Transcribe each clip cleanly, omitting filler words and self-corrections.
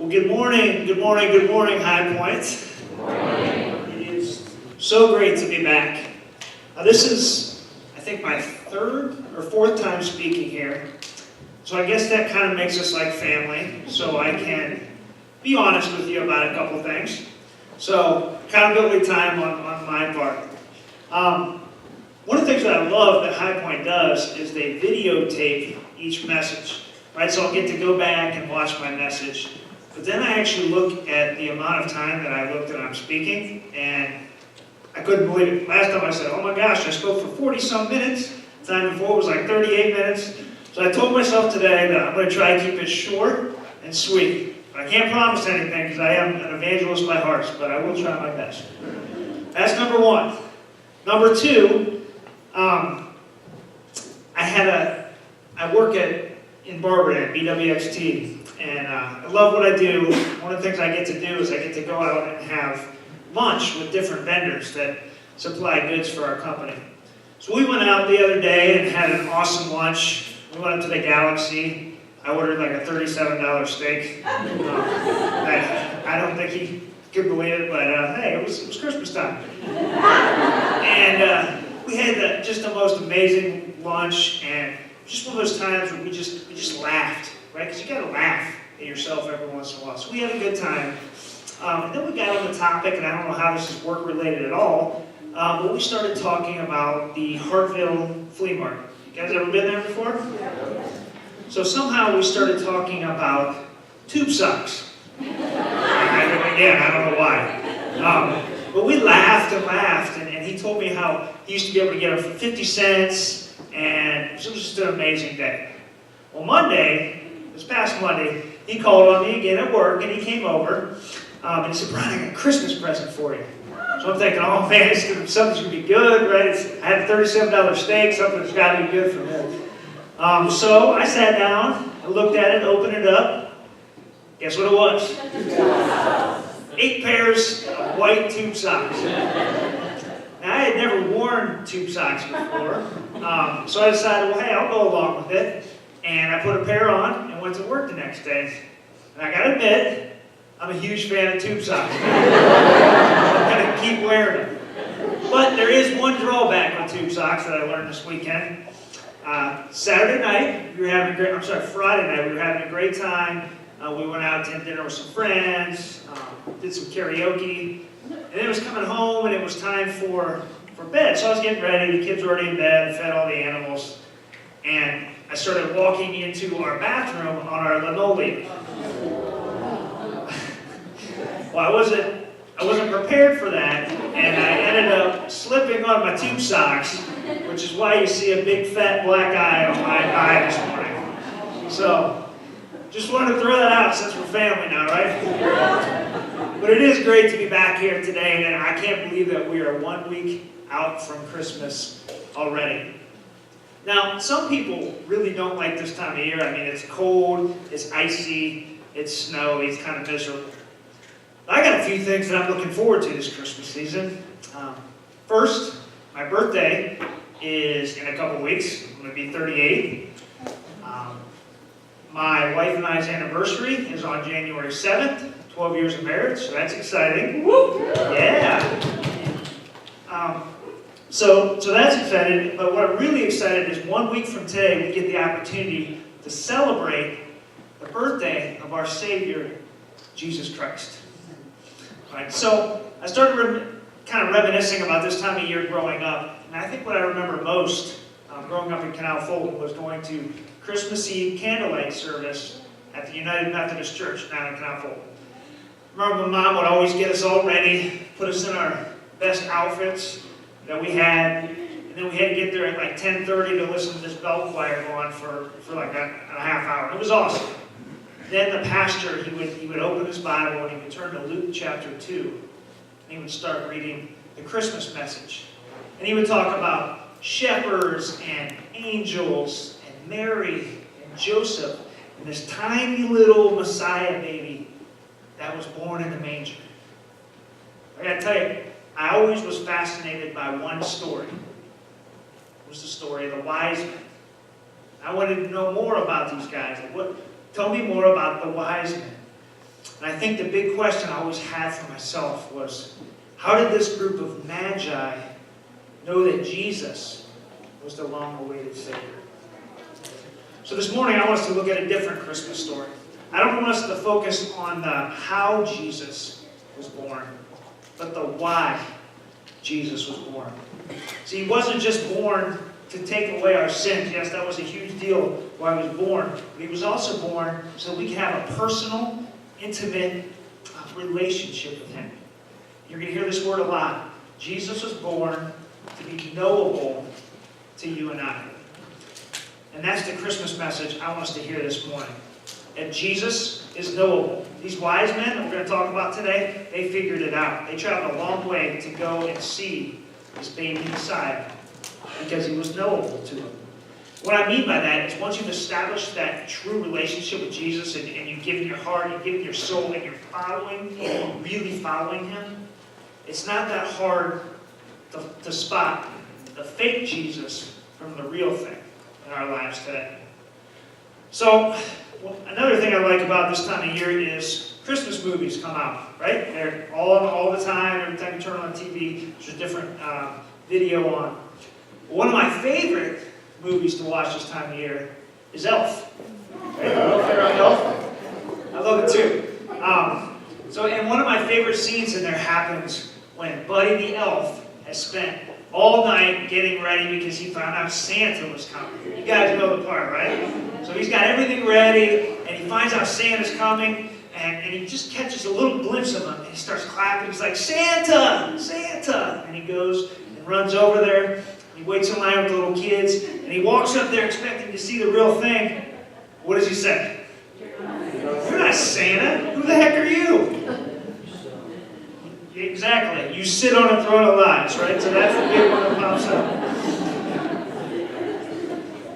Well, good morning, High Point. Good morning. It is so great to be back. This is, I think, my third or fourth time speaking here. So I guess that kind of makes us like family, so I can be honest with you about a couple things. So, accountability time on my part. One of the things that I love that High Point does is they videotape each message. Right, so I'll get to go back and watch my message. But then I actually look at the amount of time that I looked at I'm speaking, and I couldn't believe it. Last time I said, oh my gosh, I spoke for 40-some minutes. The time before was like 38 minutes. So I told myself today that I'm going to try to keep it short and sweet. But I can't promise anything because I am an evangelist by heart, but I will try my best. That's number one. Number two, I work in Barberton at BWXT, and I love what I do. One of the things I get to do is I get to go out and have lunch with different vendors that supply goods for our company. So we went out the other day and had an awesome lunch. We went up to the Galaxy. I ordered like a $37 steak. I don't think he could believe it, but hey, it was Christmas time. And we had just the most amazing lunch, and just one of those times where we just laughed, right? Because you got to laugh at yourself every once in a while. So we had a good time. And then we got on the topic, and I don't know how this is work-related at all, but we started talking about the Hartville Flea Market. You guys ever been there before? So somehow we started talking about tube socks. Again, I don't know why. But we laughed and laughed, and he told me how he used to be able to get them for 50 cents, and it was just an amazing day. Well, this past Monday, he called on me again at work, and he came over, and he said, Brian, I got a Christmas present for you. So I'm thinking, oh man, something's going to be good, right? I had a $37 steak, something's got to be good for me. So I sat down, I looked at it, opened it up. Guess what it was? 8 pairs of white tube socks. Now, I had never worn tube socks before, so I decided, well, hey, I'll go along with it. And I put a pair on and went to work the next day. And I gotta admit, I'm a huge fan of tube socks. I'm gonna keep wearing them. But there is one drawback with tube socks that I learned this weekend. Friday night, we were having a great time. We went out to dinner with some friends, did some karaoke, and then it was coming home and it was time for bed. So I was getting ready, the kids were already in bed, fed all the animals, and I started walking into our bathroom on our linoleum. Well, I wasn't prepared for that, and I ended up slipping on my tube socks, which is why you see a big fat black eye on my eye this morning. So, just wanted to throw that out since we're family now, right? But it is great to be back here today, and I can't believe that we are 1 week out from Christmas already. Now, some people really don't like this time of year. I mean, it's cold, it's icy, it's snowy, it's kind of miserable. I got a few things that I'm looking forward to this Christmas season. First, my birthday is in a couple weeks. I'm going to be 38. My wife and I's anniversary is on January 7th, 12 years of marriage, so that's exciting. Woo! Yeah. So that's exciting, but what I'm really excited is 1 week from today, we get the opportunity to celebrate the birthday of our Savior, Jesus Christ. All right, so I started kind of reminiscing about this time of year growing up, and I think what I remember most growing up in Canal Fulton was going to Christmas Eve candlelight service at the United Methodist Church down in Canal Fulton. I remember my mom would always get us all ready, put us in our best outfits that we had, and then we had to get there at like 10:30 to listen to this bell choir go on for like a half hour. It was awesome. Then the pastor, he would open his Bible and he would turn to Luke chapter 2, and he would start reading the Christmas message. And he would talk about shepherds and angels and Mary and Joseph and this tiny little Messiah baby that was born in the manger. I gotta tell you, I always was fascinated by one story. It was the story of the wise men. I wanted to know more about these guys. Tell me more about the wise men. And I think the big question I always had for myself was, how did this group of magi know that Jesus was the long-awaited Savior? So this morning I want us to look at a different Christmas story. I don't want us to focus on the how Jesus was born, but the why Jesus was born. See, he wasn't just born to take away our sins. Yes, that was a huge deal why he was born. But he was also born so we can have a personal, intimate relationship with him. You're going to hear this word a lot. Jesus was born to be knowable to you and I. And that's the Christmas message I want us to hear this morning. That Jesus is knowable. These wise men that we're going to talk about today, they figured it out. They traveled a long way to go and see this baby Messiah because he was knowable to them. What I mean by that is once you've established that true relationship with Jesus and you've given your heart, you've given your soul, and you're really following him, it's not that hard to spot the fake Jesus from the real thing in our lives today. So, another thing I like about this time of year is Christmas movies come out, right? They're all the time. Every time you turn on TV, there's a different video on. One of my favorite movies to watch this time of year is Elf. Right? Elf? I love it too. And one of my favorite scenes in there happens when Buddy the Elf has spent all night getting ready because he found out Santa was coming. You guys know the part, right? So he's got everything ready, and he finds out Santa's coming, and he just catches a little glimpse of him, and he starts clapping. He's like, Santa! Santa! And he goes and runs over there. He waits in line with the little kids, and he walks up there expecting to see the real thing. What does he say? You're not Santa. Who the heck are you? Exactly. You sit on a throne of lies, right? So that's the big one that pops up.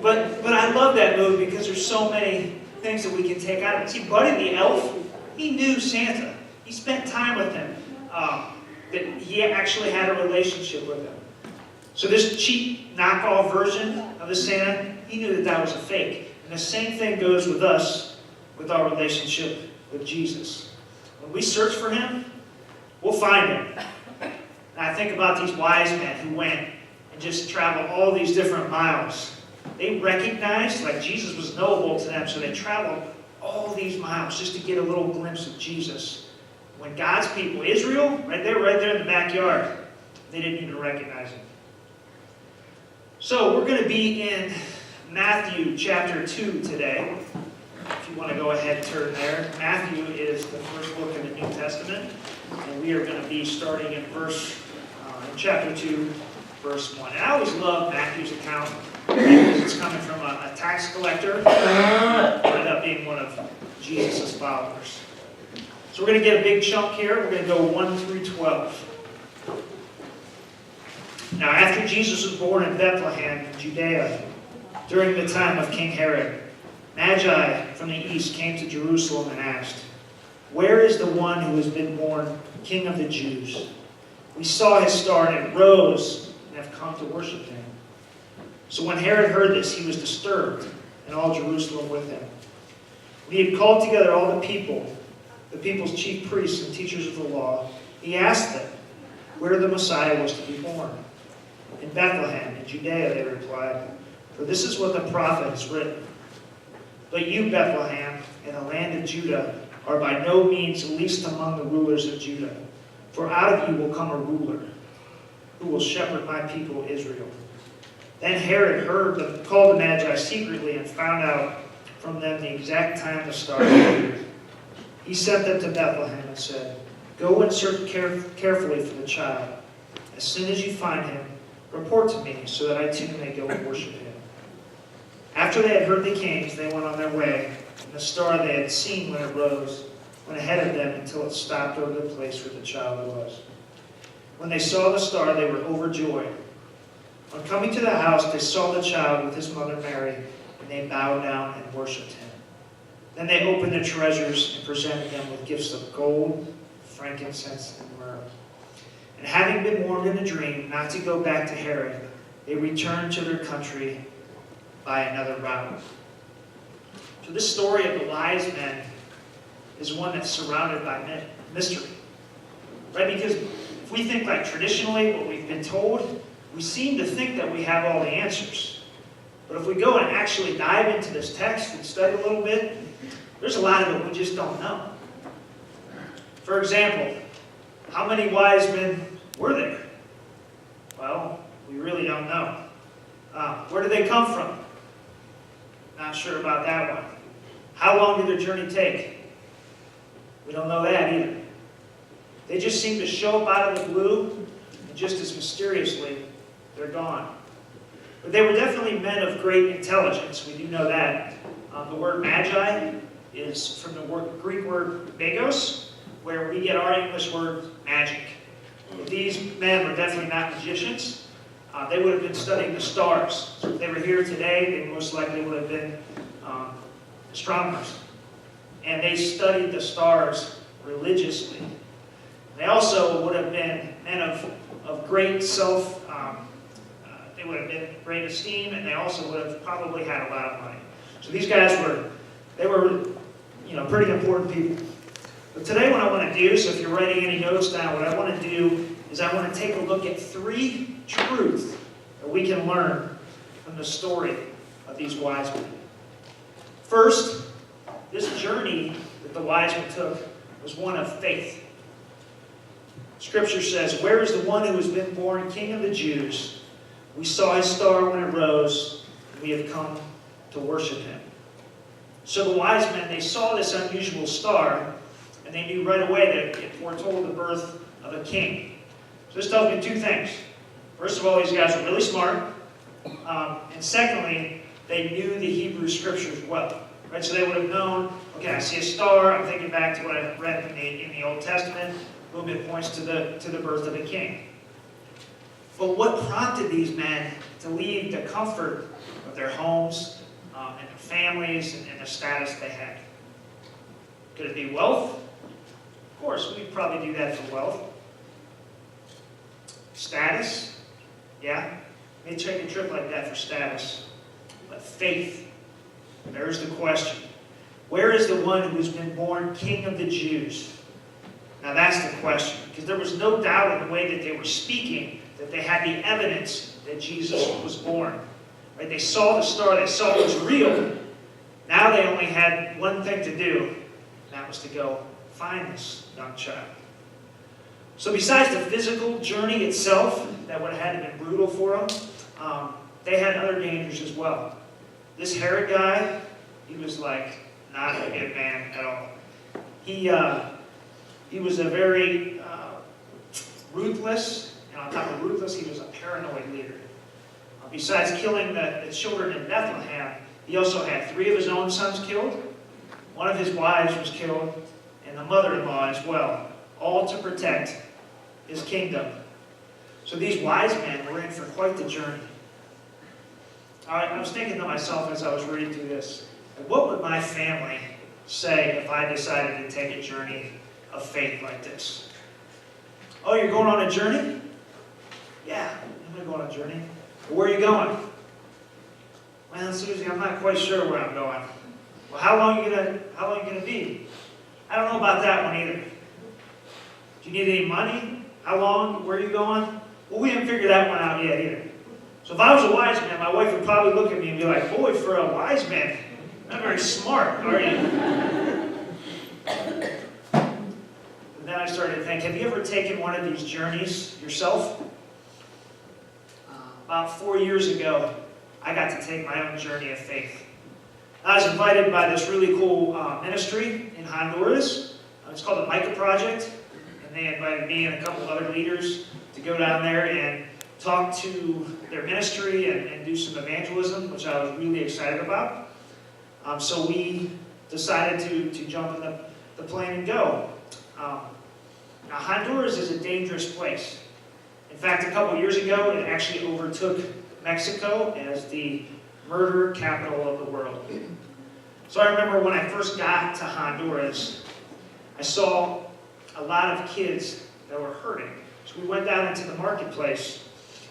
But I love that movie because there's so many things that we can take out of it. See, Buddy the Elf, he knew Santa. He spent time with him. That he actually had a relationship with him. So this cheap knockoff version of the Santa, he knew that was a fake. And the same thing goes with us, with our relationship with Jesus. When we search for him, we'll find him. And I think about these wise men who went and just traveled all these different miles. They recognized, like Jesus was knowable to them, so they traveled all these miles just to get a little glimpse of Jesus. When God's people, Israel, right there in the backyard, they didn't even recognize him. So we're going to be in Matthew chapter 2 today. If you want to go ahead and turn there. Matthew is the first book in the New Testament. And we are going to be starting in chapter 2, verse 1. And I always love Matthew's account because it's coming from a tax collector who ended up being one of Jesus' followers. So we're going to get a big chunk here. We're going to go 1 through 12. Now, after Jesus was born in Bethlehem, in Judea, during the time of King Herod, Magi from the east came to Jerusalem and asked, "Where is the one who has been born King of the Jews? We saw his star and rose and have come to worship him." So when Herod heard this, he was disturbed, and all Jerusalem with him. When he had called together all the people's chief priests and teachers of the law, he asked them where the Messiah was to be born. "In Bethlehem, in Judea," they replied, "for this is what the prophet has written. But you, Bethlehem, in the land of Judah, are by no means least among the rulers of Judah. For out of you will come a ruler, who will shepherd my people Israel." Then Herod called the Magi secretly and found out from them the exact time the star appeared. He sent them to Bethlehem and said, "Go and search carefully for the child. As soon as you find him, report to me, so that I too may go and worship him." After they had heard the kings, they went on their way, and the star they had seen when it rose went ahead of them until it stopped over the place where the child was. When they saw the star, they were overjoyed. On coming to the house, they saw the child with his mother Mary, and they bowed down and worshipped him. Then they opened their treasures and presented them with gifts of gold, frankincense, and myrrh. And having been warned in a dream not to go back to Herod, they returned to their country by another route. So this story of the wise men is one that's surrounded by mystery. Right? Because if we think like traditionally, what we've been told, we seem to think that we have all the answers. But if we go and actually dive into this text and study a little bit, there's a lot of it we just don't know. For example, how many wise men were there? Well, we really don't know. Where did they come from? Not sure about that one. How long did their journey take? We don't know that either. They just seem to show up out of the blue, and just as mysteriously, they're gone. But they were definitely men of great intelligence. We do know that. The word magi is from the Greek word magos, where we get our English word magic. But these men were definitely not magicians. They would have been studying the stars. So if they were here today, they most likely would have been astronomers. And they studied the stars religiously. They also would have been men of great they would have been great esteem, and they also would have probably had a lot of money. So these guys were pretty important people. But today what I want to do, so if you're writing any notes down, what I want to do is I want to take a look at 3 truths that we can learn from the story of these wise men. First, this journey that the wise men took was one of faith. Scripture says, "Where is the one who has been born King of the Jews? We saw his star when it rose, and we have come to worship him." So the wise men, they saw this unusual star, and they knew right away that it foretold the birth of a king. So this tells me 2 things. First of all, these guys were really smart. And secondly, they knew the Hebrew Scriptures well. Right? So they would have known, okay, I see a star, I'm thinking back to what I read in the Old Testament. A little bit points to the birth of a king. But what prompted these men to leave the comfort of their homes and their families and the status they had? Could it be wealth? Of course, we'd probably do that for wealth. Status? Yeah, may take a trip like that for status. But faith, there's the question. Where is the one who has been born King of the Jews? Now that's the question, because there was no doubt in the way that they were speaking that they had the evidence that Jesus was born. Right? They saw the star, they saw it was real. Now they only had one thing to do, and that was to go find this young child. So besides the physical journey itself, that would have had to have been brutal for them, they had other dangers as well. This Herod guy, he was like not a good man at all. He was a very ruthless, and on top of ruthless, he was a paranoid leader. Besides killing the children in Bethlehem, he also had 3 of his own sons killed, 1 of his wives was killed, and the mother-in-law as well, all to protect his kingdom. So these wise men were in for quite the journey. I was thinking to myself as I was reading through this, what would my family say if I decided to take a journey of faith like this? Oh, you're going on a journey? Yeah, I'm going to go on a journey. Well, where are you going? Well, Susie, I'm not quite sure where I'm going. Well, how long are you gonna be? I don't know about that one either. Do you need any money? How long? Where are you going? Well, we haven't figured that one out yet either. So if I was a wise man, my wife would probably look at me and be like, boy, for a wise man, not very smart, are you? And then I started to think, have you ever taken one of these journeys yourself? About 4 years ago, I got to take my own journey of faith. I was invited by this really cool ministry in Honduras. It's called the Micah Project. And they invited me and a couple other leaders to go down there and talk to their ministry and do some evangelism, which I was really excited about. So we decided to jump in the plane and go. Now, Honduras is a dangerous place. In fact, a couple years ago, it actually overtook Mexico as the murder capital of the world. So I remember when I first got to Honduras, I saw a lot of kids that were hurting. So we went down into the marketplace,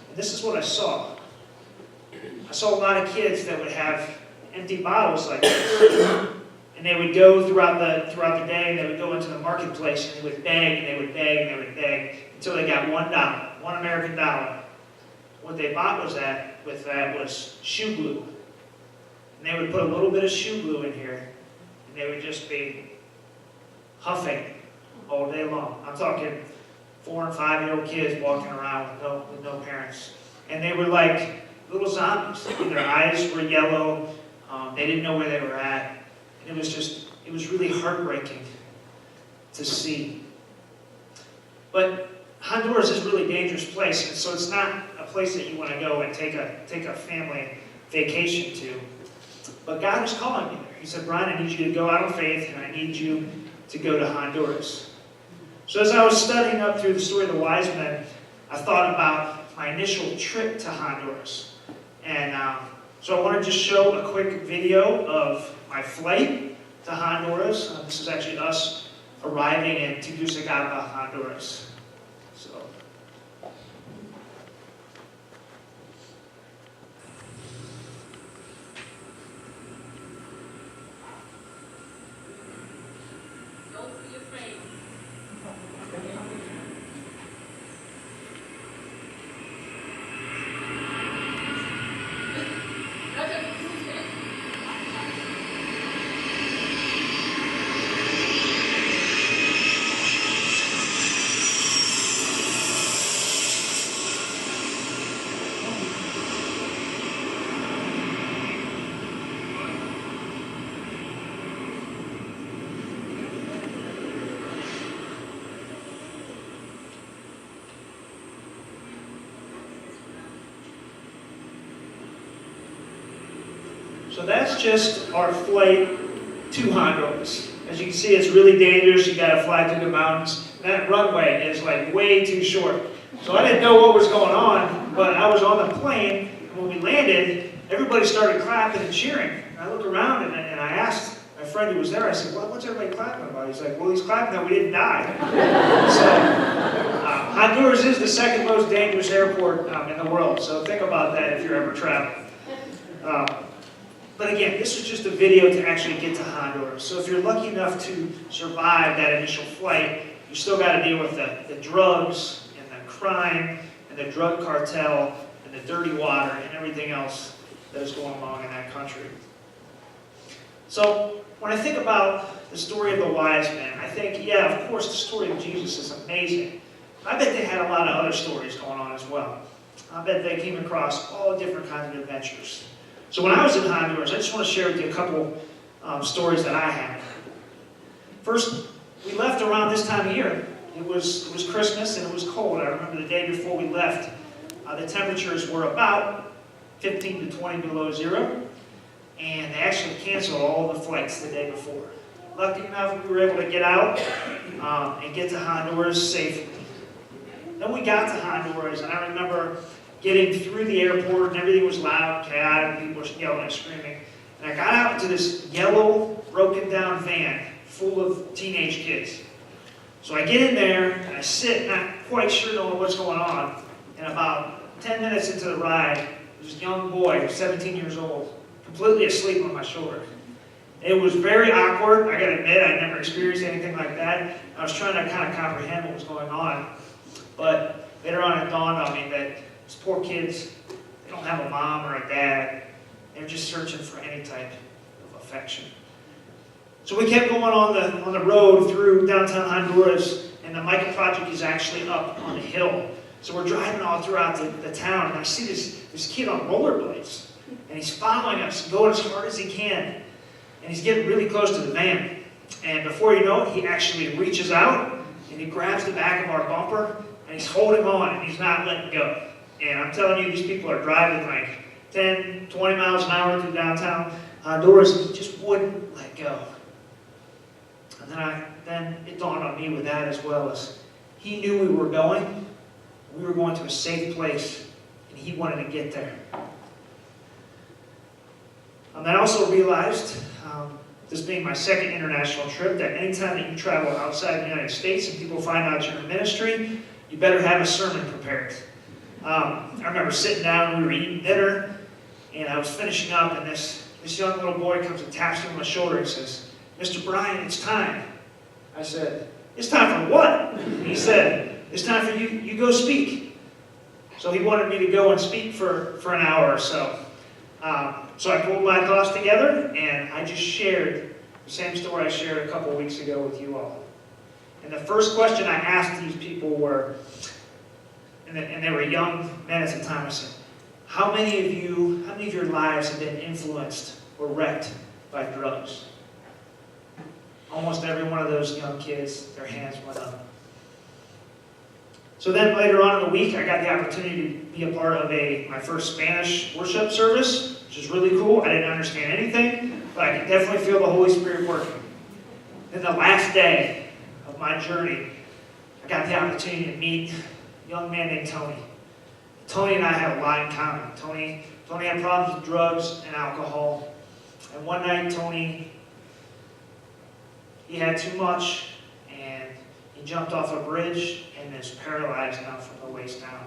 and this is what I saw. I saw a lot of kids that would have empty bottles like this, And they would go throughout the day, and they would go into the marketplace, and they would beg, and they would beg, and they would beg, until they got $1, $1 American. What they bought with that was shoe glue. And they would put a little bit of shoe glue in here, and they would just be huffing all day long. I'm talking 4- and 5-year-old kids walking around with no parents. And they were like little zombies. Their eyes were yellow. They didn't know where they were at. And it was really heartbreaking to see. But Honduras is a really dangerous place, and so it's not a place that you want to go and take a family vacation to. But God is calling me there. He said, Brian, I need you to go out of faith, and I need you to go to Honduras. So as I was studying up through the story of the wise men, I thought about my initial trip to Honduras. And so I want to just show a quick video of my flight to Honduras. This is actually us arriving in Tegucigalpa, Honduras. So. Don't be afraid. So that's just our flight to Honduras. As you can see, it's really dangerous. You got to fly through the mountains. That runway is like way too short. So I didn't know what was going on, but I was on the plane, and when we landed, everybody started clapping and cheering. And I looked around and I asked my friend who was there, I said, well, what's everybody clapping about? He's like, well, he's clapping that we didn't die. So Honduras is the second most dangerous airport in the world. So think about that if you're ever traveling. But again, this was just a video to actually get to Honduras. So if you're lucky enough to survive that initial flight, you still got to deal with the drugs and the crime and the drug cartel and the dirty water and everything else that is going along in that country. So when I think about the story of the wise men, I think, yeah, of course, the story of Jesus is amazing. I bet they had a lot of other stories going on as well. I bet they came across all different kinds of adventures. So when I was in Honduras, I just want to share with you a couple stories that I had. First, we left around this time of year. It was Christmas and it was cold. I remember the day before we left, the temperatures were about 15 to 20 below zero, and they actually canceled all the flights the day before. Lucky enough, we were able to get out and get to Honduras safely. Then we got to Honduras, and I remember getting through the airport, and everything was loud, chaotic, people were yelling and screaming. And I got out into this yellow, broken-down van full of teenage kids. So I get in there, and I sit, not quite sure knowing what's going on. And about 10 minutes into the ride, this young boy, 17 years old, completely asleep on my shoulder. It was very awkward. I gotta admit, I never experienced anything like that. I was trying to kind of comprehend what was going on. But later on, it dawned on me that these poor kids, they don't have a mom or a dad. They're just searching for any type of affection. So we kept going on the road through downtown Honduras, and the Michael Project is actually up on the hill. So we're driving all throughout the town, and I see this kid on rollerblades, and he's following us, going as hard as he can, and he's getting really close to the van. And before you know it, he actually reaches out, and he grabs the back of our bumper, and he's holding on, and he's not letting go. And I'm telling you, these people are driving like 10, 20 miles an hour through downtown Honduras, and he just wouldn't let go. And then it dawned on me with that as well, as he knew we were going to a safe place, and he wanted to get there. And I also realized, this being my second international trip, that anytime that you travel outside the United States and people find out you're in ministry, you better have a sermon prepared. I remember sitting down, we were eating dinner, and I was finishing up, and this young little boy comes and taps me on my shoulder and says, Mr. Brian, it's time. I said, it's time for what? He said, it's time for you go speak. So he wanted me to go and speak for an hour or so. So I pulled my thoughts together, and I just shared the same story I shared a couple weeks ago with you all. And the first question I asked these people were, and they were young men at the time, I said, how many of your lives have been influenced or wrecked by drugs? Almost every one of those young kids, their hands went up. So then later on in the week, I got the opportunity to be a part of my first Spanish worship service, which is really cool. I didn't understand anything, but I could definitely feel the Holy Spirit working. Then the last day of my journey, I got the opportunity to meet a young man named Tony. Tony and I had a lot in common. Tony had problems with drugs and alcohol. And one night, Tony, he had too much, and he jumped off a bridge and is paralyzed now from the waist down.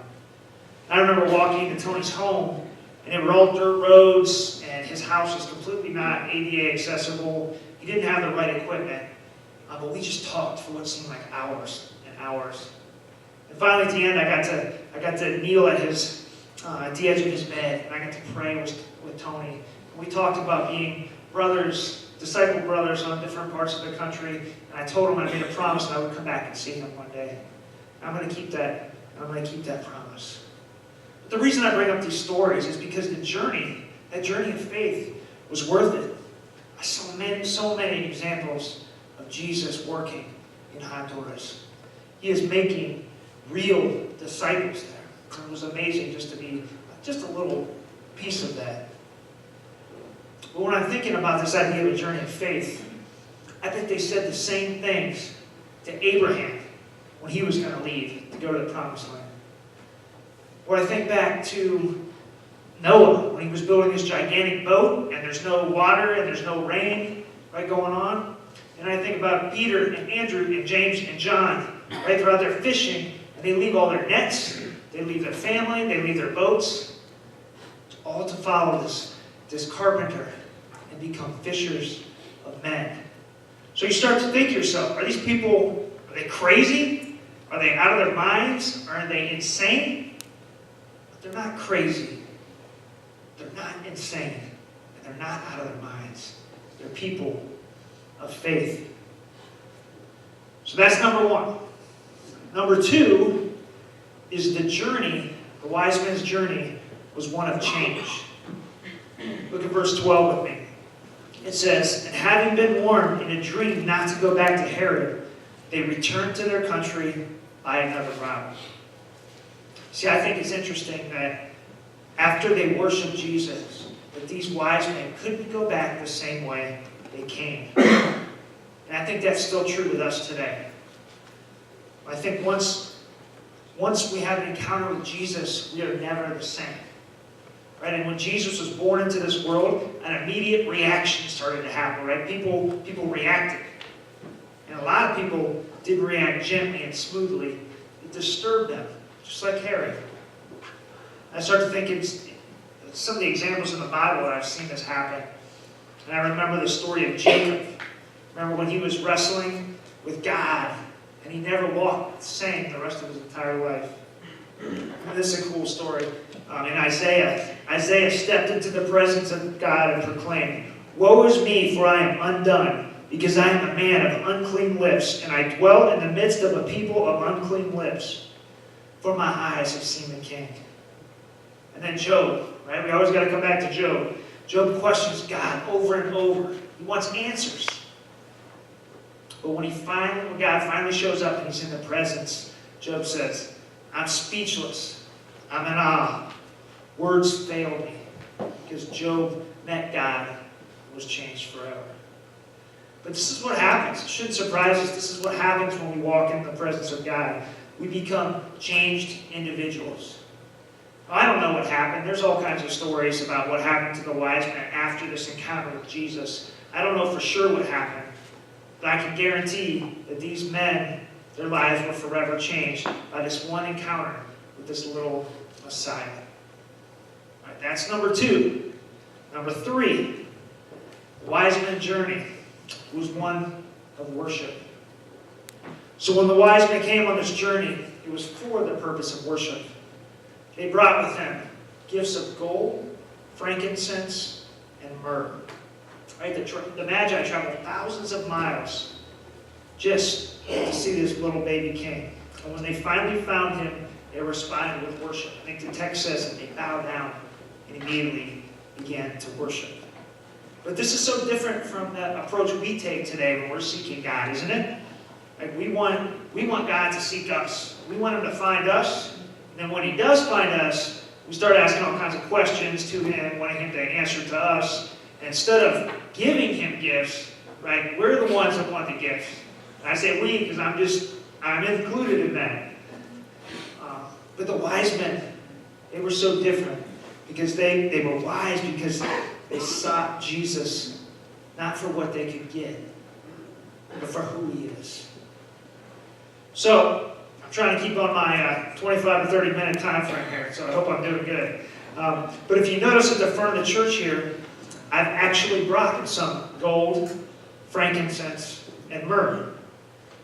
I remember walking into Tony's home, and they were all dirt roads, and his house was completely not ADA accessible. He didn't have the right equipment, but we just talked for what seemed like hours and hours. And finally, at the end, I got to kneel at the edge of his bed, and I got to pray with Tony. And we talked about being brothers, disciple brothers on different parts of the country, and I told him I made a promise that I would come back and see him one day. I'm going to keep that promise. But the reason I bring up these stories is because that journey of faith was worth it. I saw so many examples of Jesus working in Honduras. He is making real disciples there. It was amazing just to be just a little piece of that. But when I'm thinking about this idea of a journey of faith, I think they said the same things to Abraham when he was going to leave to go to the promised land. Or I think back to Noah when he was building this gigantic boat and there's no water and there's no rain going on. And I think about Peter and Andrew and James and John. They're out there fishing and they leave all their nets, they leave their family, they leave their boats, all to follow this carpenter and become fishers of men. So you start to think to yourself, are these people, are they crazy? Are they out of their minds? Are they insane? But they're not crazy. They're not insane. And they're not out of their minds. They're people of faith. So that's number one. Number two is the journey, the wise man's journey was one of change. Look at verse 12 with me. It says, and having been warned in a dream not to go back to Herod, they returned to their country by another route. See, I think it's interesting that after they worshiped Jesus, that these wise men couldn't go back the same way they came. And I think that's still true with us today. I think once we have an encounter with Jesus, we are never the same. Right? And when Jesus was born into this world, an immediate reaction started to happen. Right? People reacted. And a lot of people didn't react gently and smoothly. It disturbed them, just like Herod. I started thinking some of the examples in the Bible that I've seen this happen. And I remember the story of Jacob. Remember when he was wrestling with God, and he never walked the same the rest of his entire life. And this is a cool story. In Isaiah stepped into the presence of God and proclaimed, woe is me, for I am undone, because I am a man of unclean lips, and I dwell in the midst of a people of unclean lips. For my eyes have seen the King. And then Job, right? We always got to come back to Job. Job questions God over and over. He wants answers. But when God finally shows up and he's in the presence, Job says, I'm speechless. I'm in awe. Words fail me. Because Job met God and was changed forever. But this is what happens. It shouldn't surprise us. This is what happens when we walk in the presence of God. We become changed individuals. I don't know what happened. There's all kinds of stories about what happened to the wise men after this encounter with Jesus. I don't know for sure what happened. But I can guarantee that these men, their lives were forever changed by this one encounter with this little Messiah. All right, that's number two. Number three, the wise men's journey was one of worship. So when the wise men came on this journey, it was for the purpose of worship. They brought with them gifts of gold, frankincense, and myrrh. Right? The Magi traveled thousands of miles just to see this little baby king. And when they finally found him, they responded with worship. I think the text says that they bowed down and immediately began to worship. But this is so different from the approach we take today when we're seeking God, isn't it? Like we want God to seek us. We want Him to find us. And then when He does find us, we start asking all kinds of questions to Him, wanting Him to answer to us. And instead of giving Him gifts, right, we're the ones that want the gifts. And I say we because I'm included in that. But the wise men, they were so different because they were wise because they sought Jesus not for what they could get, but for who He is. So, I'm trying to keep on my 25 to 30 minute time frame here, so I hope I'm doing good. But if you notice at the front of the church here, I've actually brought some gold, frankincense, and myrrh.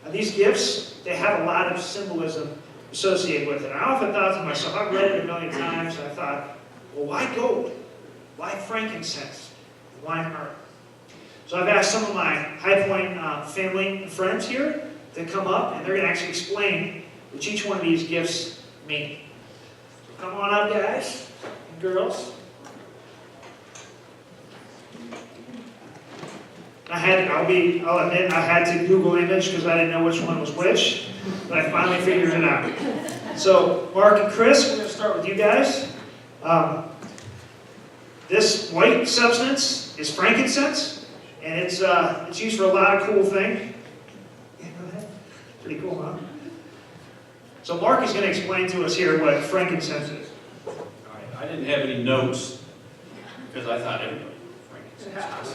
Now, these gifts, they have a lot of symbolism associated with it. I often thought to myself, I've read it a million times, and I thought, well, why gold? Why frankincense? Why myrrh? So I've asked some of my High Point family and friends here to come up, and they're going to actually explain what each one of these gifts mean. So come on up, guys and girls. I'll admit, I had to Google image because I didn't know which one was which, but I finally figured it out. So, Mark and Chris, we're going to start with you guys. This white substance is frankincense, and it's used for a lot of cool things. Yeah, go ahead. Pretty cool, huh? So, Mark is going to explain to us here what frankincense is. All right. I didn't have any notes because I thought everybody knew frankincense.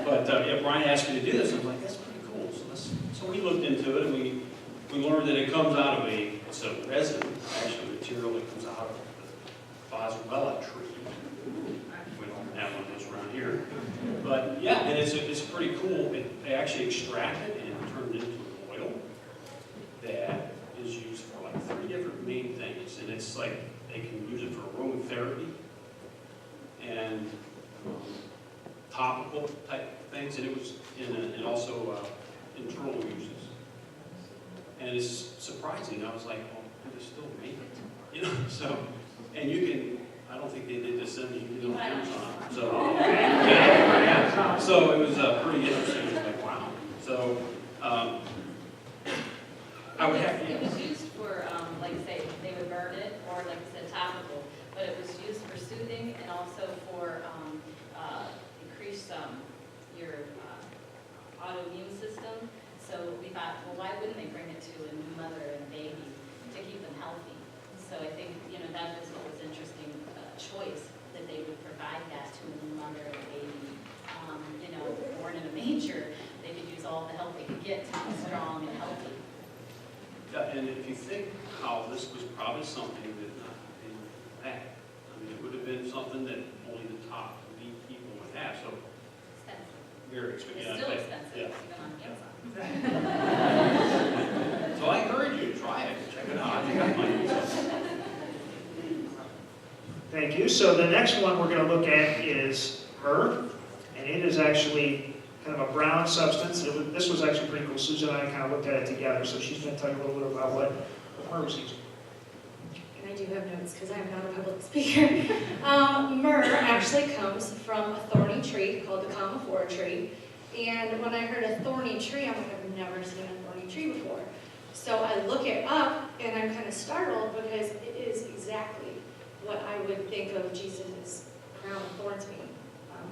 But yeah, Brian asked me to do this, and I'm like, that's pretty cool. So we looked into it, and we learned that it comes out of it's a resin, actually, material that comes out of the boswellia tree. We don't have one of those around here. But yeah, and it's pretty cool. They actually extract it and turn it into an oil that is used for like 3 different main things. And it's like they can use it for aromatherapy and topical type things, and it was and also internal uses. And it's surprising. I was like, well, do they still make it? You know, so and you can. I don't think they did this then. You can do it on Amazon. So yeah. So it was pretty interesting. It was like, wow. So I would have. It was used for, like say, they would burn it, or like I said, topical. But it was used for soothing and also for increase your autoimmune system. So we thought, well, why wouldn't they bring it to a new mother and a baby to keep them healthy? So I think, that was what was interesting, choice, that they would provide that to a new mother and a baby. Born in a manger, they could use all the help they could get to be strong and healthy. Yeah, and if you think how this was probably something that not in that, it would have been something that only the top elite people would have. So Expensive. very expensive. It's still expensive, Yeah. even on Amazon. So I encourage you to try it. Check it out. You got money. Thank you. So the next one we're going to look at is myrrh, and it is actually kind of a brown substance. This was actually pretty cool. Susan and I kind of looked at it together, so she's going to tell you a little bit about what myrrh was used. And I do have notes because I'm not a public speaker. Myrrh actually comes from a thorny tree called the commiphora tree. And when I heard a thorny tree, I'm like, I've never seen a thorny tree before. So I look it up, and I'm kind of startled because it is exactly what I would think of Jesus' crown of thorns being.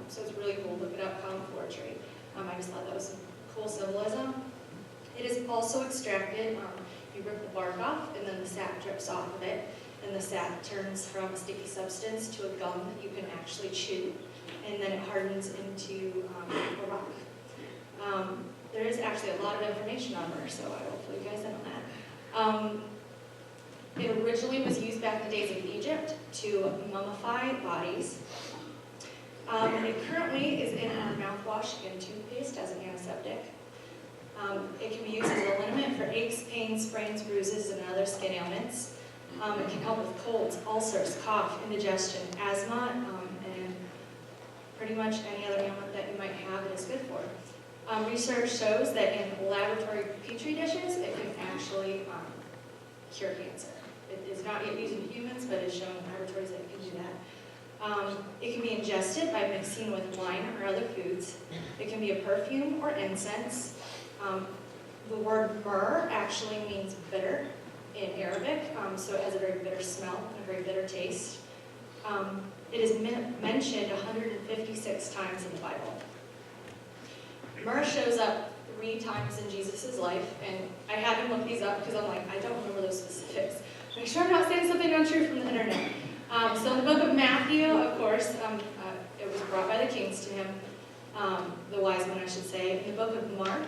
So it's really cool. Look it up, commiphora tree. I just thought that was some cool symbolism. It is also extracted. You rip the bark off, and then the sap drips off of it. And the sap turns from a sticky substance to a gum that you can actually chew. And then it hardens into a rock. There is actually a lot of information on myrrh, so I will fill you guys in on that. It originally was used back in the days of Egypt to mummify bodies. It currently is in our mouthwash and toothpaste as an antiseptic. It can be used as a liniment for aches, pains, sprains, bruises, and other skin ailments. It can help with colds, ulcers, cough, indigestion, asthma, and pretty much any other ailment that you might have it is good for. Research shows that in laboratory petri dishes, it can actually cure cancer. It is not yet used in humans, but it's shown in laboratories that it can do that. It can be ingested by mixing with wine or other foods. It can be a perfume or incense. The word myrrh actually means bitter in Arabic, so it has a very bitter smell and a very bitter taste. It is mentioned 156 times in the Bible. Myrrh shows up 3 times in Jesus' life, and I had him look these up because I'm like, I don't remember those specifics. Make sure I'm not saying something untrue from the internet. So in the book of Matthew, of course, it was brought by the kings to him, the wise men, I should say. In the book of Mark,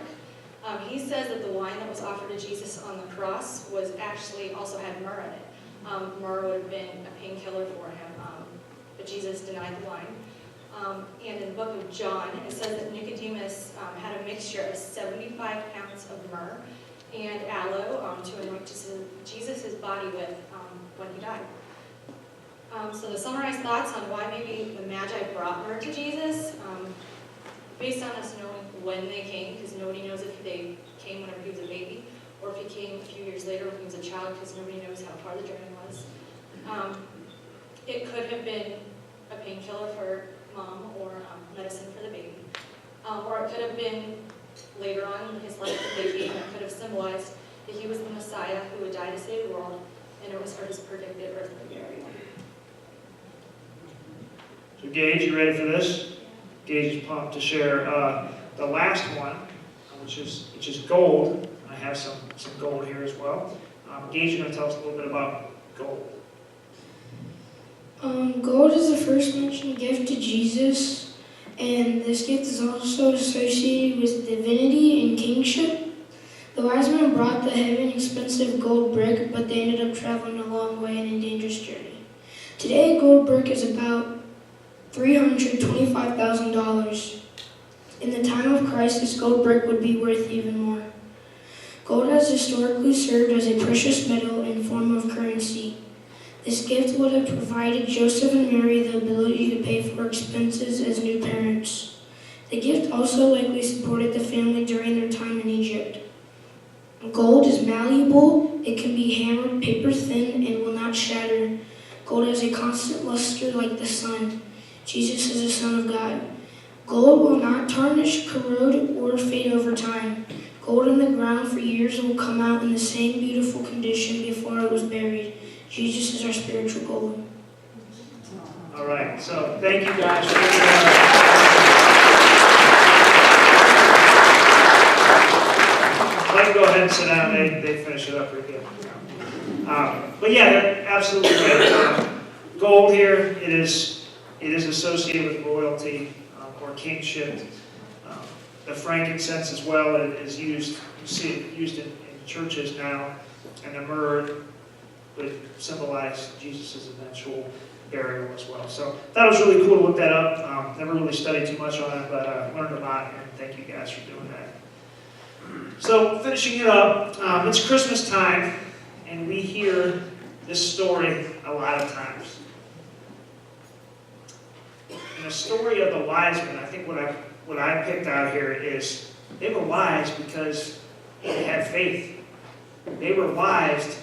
he says that the wine that was offered to Jesus on the cross was actually also had myrrh in it. Myrrh would have been a painkiller for him, but Jesus denied the wine. And in the book of John, it says that Nicodemus had a mixture of 75 pounds of myrrh and aloe to anoint Jesus' body with when he died. So the summarized thoughts on why maybe the Magi brought myrrh to Jesus, based on us knowing when they came, because nobody knows if they came whenever he was a baby, or if he came a few years later when he was a child, because nobody knows how far the journey was. It could have been a painkiller for mom or medicine for the baby. Or it could have been later on in his life the baby, and it could have symbolized that he was the Messiah who would die to save the world, and it was for his predicted earthly burial. So Gage, you ready for this? Gage is pumped to share the last one, which is gold. I have some gold here as well. Gage, you're going to tell us a little bit about gold. Gold is the first mentioned gift to Jesus, and this gift is also associated with divinity and kingship. The wise men brought the heavy and expensive gold brick, but they ended up traveling a long way and a dangerous journey. Today, a gold brick is about $325,000. In the time of Christ, this gold brick would be worth even more. Gold has historically served as a precious metal in form of currency. This gift would have provided Joseph and Mary the ability to pay for expenses as new parents. The gift also likely supported the family during their time in Egypt. Gold is malleable, it can be hammered paper thin and will not shatter. Gold has a constant luster like the sun. Jesus is the Son of God. Gold will not tarnish, corrode, or fade over time. Gold in the ground for years will come out in the same beautiful condition before it was buried. Jesus is our spiritual gold. All right, so thank you guys. I'd like to go ahead and sit down. They finish it up pretty good. But yeah, they're absolutely right. Gold here, it is associated with royalty or kingship. The frankincense as well is used. You see it used in churches now, and the myrrh would symbolize Jesus' eventual burial as well. So that was really cool to look that up. Never really studied too much on it, but learned a lot, and thank you guys for doing that. So finishing it up, it's Christmas time, and we hear this story a lot of times. And the story of the wise men, I think what I picked out here is they were wise because they had faith. They were wise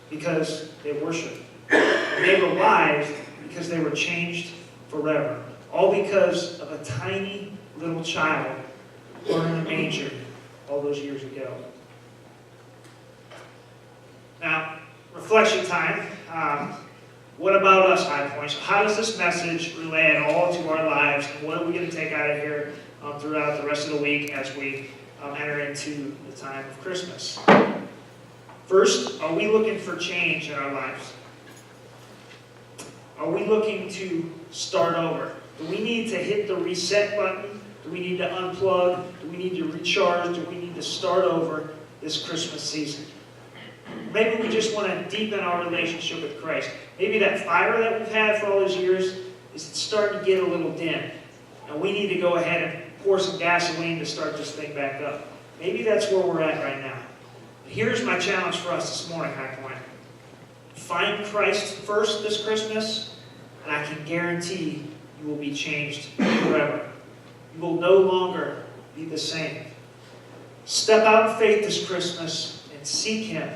because they worshiped. They were wise because they were changed forever. All because of a tiny little child born in a manger all those years ago. Now, reflection time. What about us, High Point? So how does this message relate at all to our lives, and what are we going to take out of here throughout the rest of the week as we enter into the time of Christmas? First, are we looking for change in our lives? Are we looking to start over? Do we need to hit the reset button? Do we need to unplug? Do we need to recharge? Do we need to start over this Christmas season? Maybe we just want to deepen our relationship with Christ. Maybe that fire that we've had for all those years is starting to get a little dim. and we need to go ahead and pour some gasoline to start this thing back up. Maybe that's where we're at right now. But here's my challenge for us this morning, High Point. Find Christ first this Christmas, and I can guarantee you will be changed forever. You will no longer be the same. Step out in faith this Christmas and seek Him.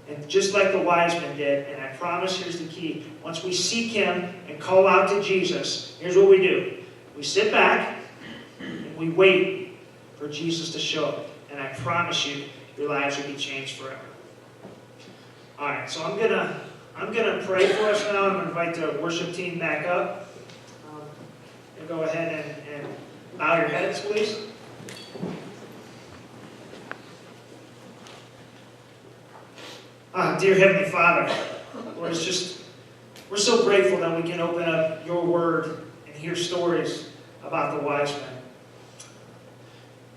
And just like the wise men did, and I promise here's the key. Once we seek Him and call out to Jesus, here's what we do. We sit back and we wait for Jesus to show up. And I promise you, your lives will be changed forever. All right, so I'm gonna pray for us now. I'm gonna invite the worship team back up. And go ahead and bow your heads, please. Dear Heavenly Father, Lord, we're so grateful that we can open up your word and hear stories about the wise men.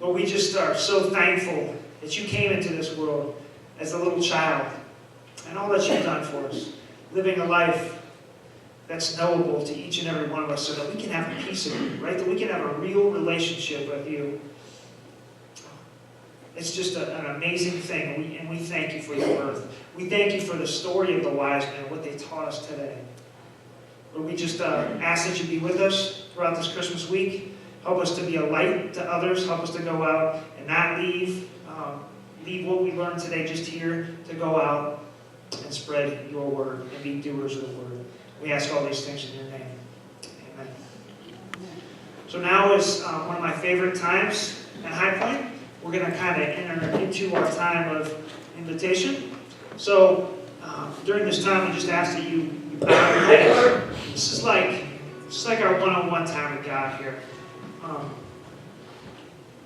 Lord, we just are so thankful that you came into this world as a little child and all that you've done for us, living a life that's knowable to each and every one of us so that we can have a piece of you, right? That we can have a real relationship with you. It's just an amazing thing, and we thank you for your birth. We thank you for the story of the wise men, what they taught us today. Lord, we just ask that you be with us throughout this Christmas week. Help us to be a light to others. Help us to go out and not leave what we learned today just here, to go out and spread your word and be doers of the word. We ask all these things in your name. Amen. So now is one of my favorite times at High Point. We're going to kind of enter into our time of invitation. So during this time, we just ask that you bow your head. This is like our one-on-one time with God here.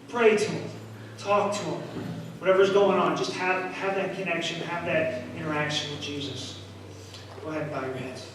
Pray to Him. Talk to Him. Whatever's going on, just have that connection, have that interaction with Jesus. Go ahead and bow your heads.